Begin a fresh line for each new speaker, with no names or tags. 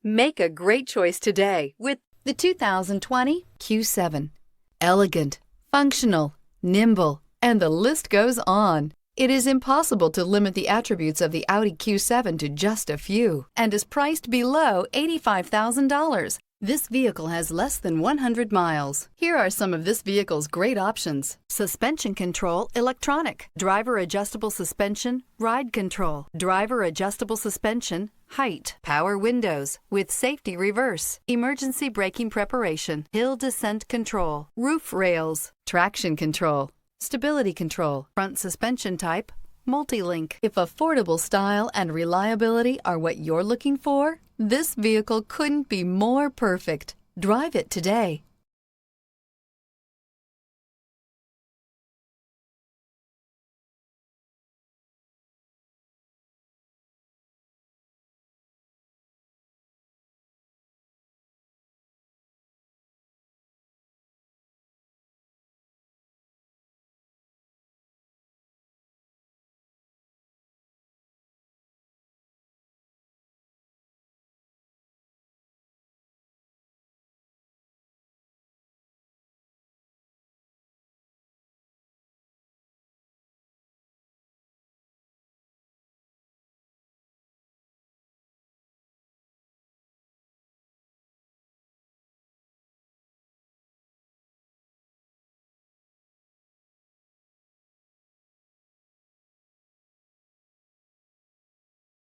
Make a great choice today with the 2020 Q7. Elegant, functional, nimble, and the list goes on. It is impossible to limit the attributes of the Audi Q7 to just a few and is priced below $85,000. This vehicle has less than 100 miles. Here are some of this vehicle's great options: suspension control, electronic, driver adjustable suspension, ride control, driver adjustable suspension, height, power windows with safety reverse, emergency braking preparation, hill descent control, roof rails, traction control, stability control, front suspension type, multi-link. If affordable style and reliability are what you're looking for, this vehicle couldn't be more perfect. Drive it today.